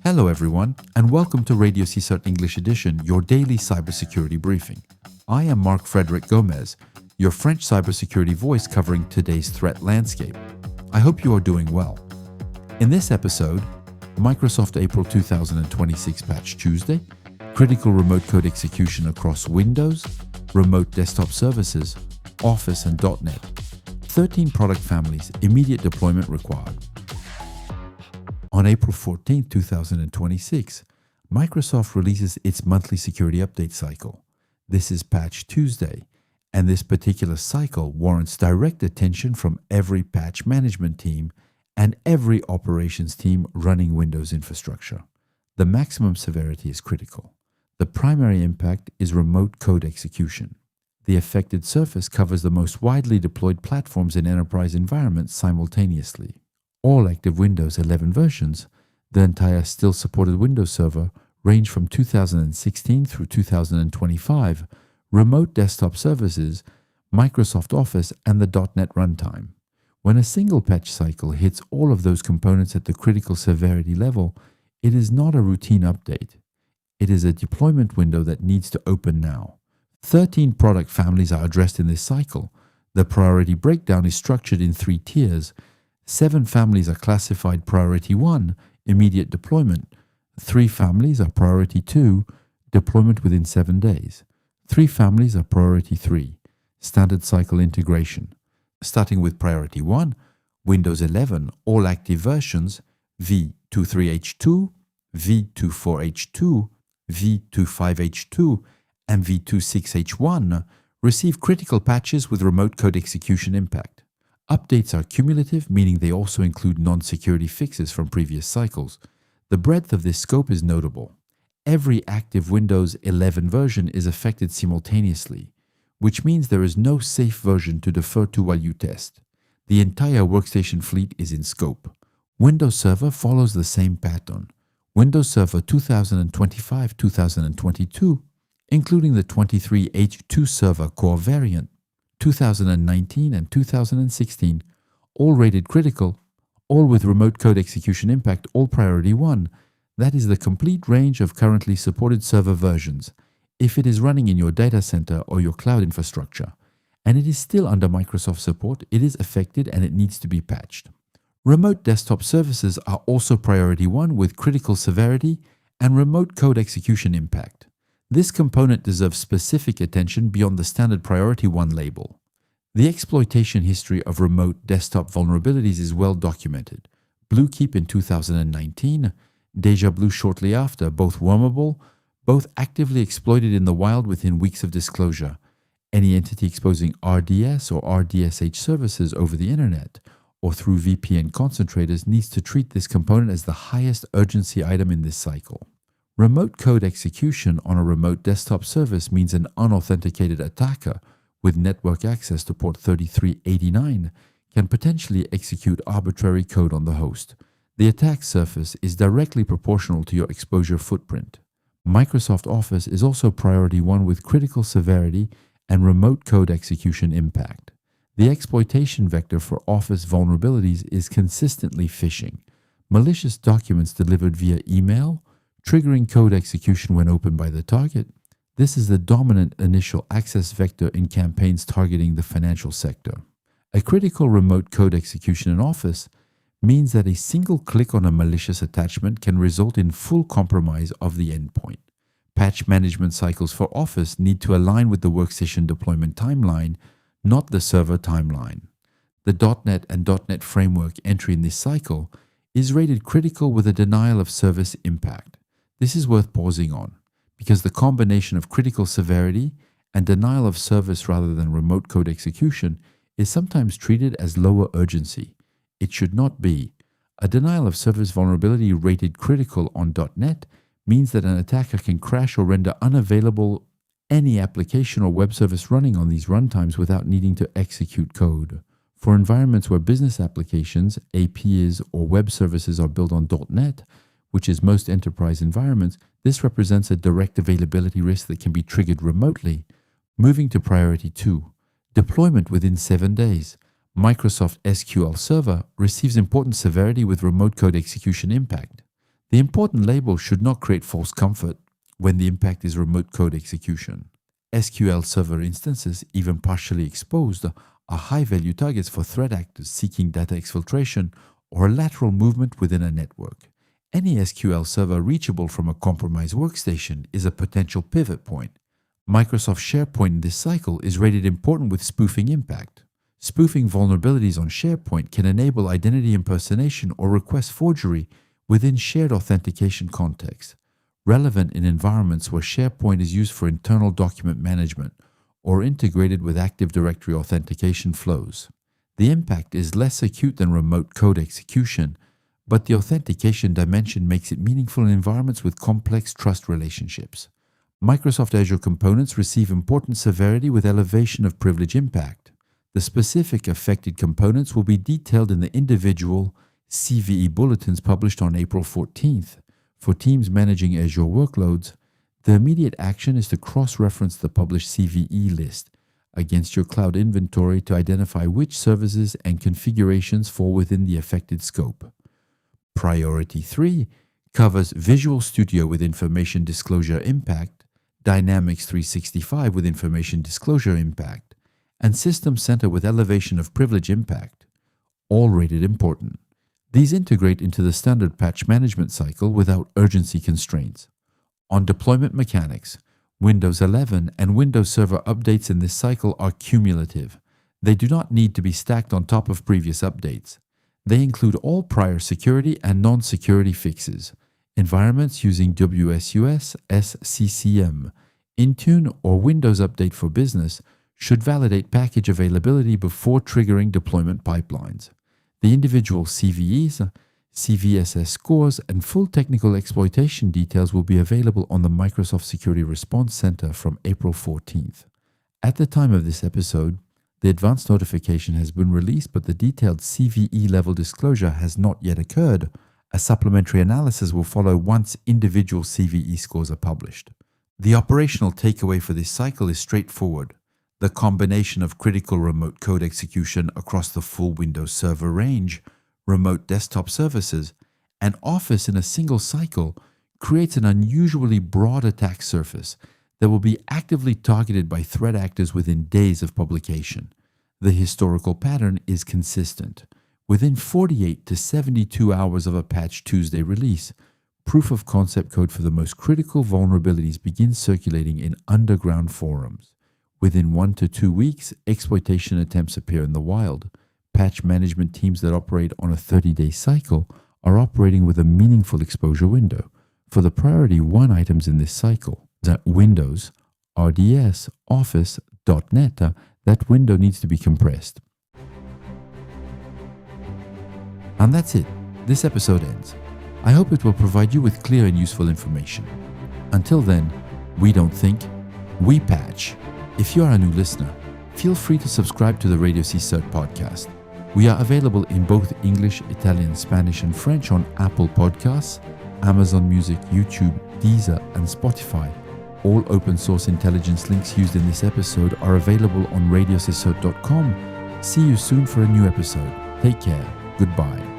Hello everyone, and welcome to RadioCSIRT English Edition, your daily cybersecurity briefing. I am Mark Frederick Gomez, your French cybersecurity voice covering today's threat landscape. I hope you are doing well. In this episode, Microsoft April 2026 Patch Tuesday, critical remote code execution across Windows, remote desktop services, Office and .NET, 13 product families, immediate deployment required. On April 14, 2026, Microsoft releases its monthly security update cycle. This is Patch Tuesday, and this particular cycle warrants direct attention from every patch management team and every operations team running Windows infrastructure. The maximum severity is critical. The primary impact is remote code execution. The affected surface covers the most widely deployed platforms in enterprise environments simultaneously. All active Windows 11 versions, the entire still supported Windows Server, range from 2016 through 2025, remote desktop services, Microsoft Office, and the .NET runtime. When a single patch cycle hits all of those components at the critical severity level, it is not a routine update. It is a deployment window that needs to open now. 13 product families are addressed in this cycle. The priority breakdown is structured in 3 tiers. 7 families are classified Priority 1, immediate deployment. 3 families are Priority 2, deployment within 7 days. 3 families are Priority 3, standard cycle integration. Starting with Priority 1, Windows 11, all active versions, v23h2, v24h2, v25h2, and v26h1 receive critical patches with remote code execution impact. Updates are cumulative, meaning they also include non-security fixes from previous cycles. The breadth of this scope is notable. Every active Windows 11 version is affected simultaneously, which means there is no safe version to defer to while you test. The entire workstation fleet is in scope. Windows Server follows the same pattern. Windows Server 2025-2022, including the 23H2 Server Core variant, 2019 and 2016, all rated critical, all with remote code execution impact, all Priority 1. That is the complete range of currently supported server versions, if it is running in your data center or your cloud infrastructure, and it is still under Microsoft support, it is affected and it needs to be patched. Remote desktop services are also Priority 1 with critical severity and remote code execution impact. This component deserves specific attention beyond the standard Priority 1 label. The exploitation history of remote desktop vulnerabilities is well documented. BlueKeep in 2019, DejaBlue shortly after, both wormable, both actively exploited in the wild within weeks of disclosure. Any entity exposing RDS or RDSH services over the internet or through VPN concentrators needs to treat this component as the highest urgency item in this cycle. Remote code execution on a remote desktop service means an unauthenticated attacker with network access to port 3389 can potentially execute arbitrary code on the host. The attack surface is directly proportional to your exposure footprint. Microsoft Office is also Priority 1 with critical severity and remote code execution impact. The exploitation vector for Office vulnerabilities is consistently phishing. Malicious documents delivered via email, triggering code execution when opened by the target. This is the dominant initial access vector in campaigns targeting the financial sector. A critical remote code execution in Office means that a single click on a malicious attachment can result in full compromise of the endpoint. Patch management cycles for Office need to align with the workstation deployment timeline, not the server timeline. The .NET and .NET Framework entry in this cycle is rated critical with a denial of service impact. This is worth pausing on, because the combination of critical severity and denial of service rather than remote code execution is sometimes treated as lower urgency. It should not be. A denial of service vulnerability rated critical on .NET means that an attacker can crash or render unavailable any application or web service running on these runtimes without needing to execute code. For environments where business applications, APIs, or web services are built on .NET, which is most enterprise environments, this represents a direct availability risk that can be triggered remotely. Moving to Priority 2, deployment within 7 days. Microsoft SQL Server receives important severity with remote code execution impact. The important label should not create false comfort when the impact is remote code execution. SQL Server instances, even partially exposed, are high-value targets for threat actors seeking data exfiltration or lateral movement within a network. Any SQL Server reachable from a compromised workstation is a potential pivot point. Microsoft SharePoint in this cycle is rated important with spoofing impact. Spoofing vulnerabilities on SharePoint can enable identity impersonation or request forgery within shared authentication context, relevant in environments where SharePoint is used for internal document management or integrated with Active Directory authentication flows. The impact is less acute than remote code execution, but the authentication dimension makes it meaningful in environments with complex trust relationships. Microsoft Azure components receive important severity with elevation of privilege impact. The specific affected components will be detailed in the individual CVE bulletins published on April 14th. For teams managing Azure workloads, the immediate action is to cross-reference the published CVE list against your cloud inventory to identify which services and configurations fall within the affected scope. Priority 3 covers Visual Studio with information disclosure impact, Dynamics 365 with information disclosure impact, and System Center with elevation of privilege impact, all rated important. These integrate into the standard patch management cycle without urgency constraints. On deployment mechanics, Windows 11 and Windows Server updates in this cycle are cumulative. They do not need to be stacked on top of previous updates. They include all prior security and non-security fixes. Environments using WSUS SCCM, Intune, or Windows Update for Business should validate package availability before triggering deployment pipelines. The individual CVEs, CVSS scores, and full technical exploitation details will be available on the Microsoft Security Response Center from April 14th. At the time of this episode, the advanced notification has been released, but the detailed CVE level disclosure has not yet occurred. A supplementary analysis will follow once individual CVE scores are published. The operational takeaway for this cycle is straightforward. The combination of critical remote code execution across the full Windows Server range, remote desktop services, and Office in a single cycle creates an unusually broad attack surface that will be actively targeted by threat actors within days of publication. The historical pattern is consistent. Within 48 to 72 hours of a Patch Tuesday release, proof of concept code for the most critical vulnerabilities begins circulating in underground forums. Within 1 to 2 weeks, exploitation attempts appear in the wild. Patch management teams that operate on a 30-day cycle are operating with a meaningful exposure window. For the priority 1 items in this cycle, that Windows, RDS, Office, .NET, that window needs to be compressed. And that's it. This episode ends. I hope it will provide you with clear and useful information. Until then, we don't think, we patch. If you are a new listener, feel free to subscribe to the RadioCSIRT podcast. We are available in both English, Italian, Spanish, and French on Apple Podcasts, Amazon Music, YouTube, Deezer, and Spotify. All open source intelligence links used in this episode are available on RadioCSIRT.com. See you soon for a new episode. Take care. Goodbye.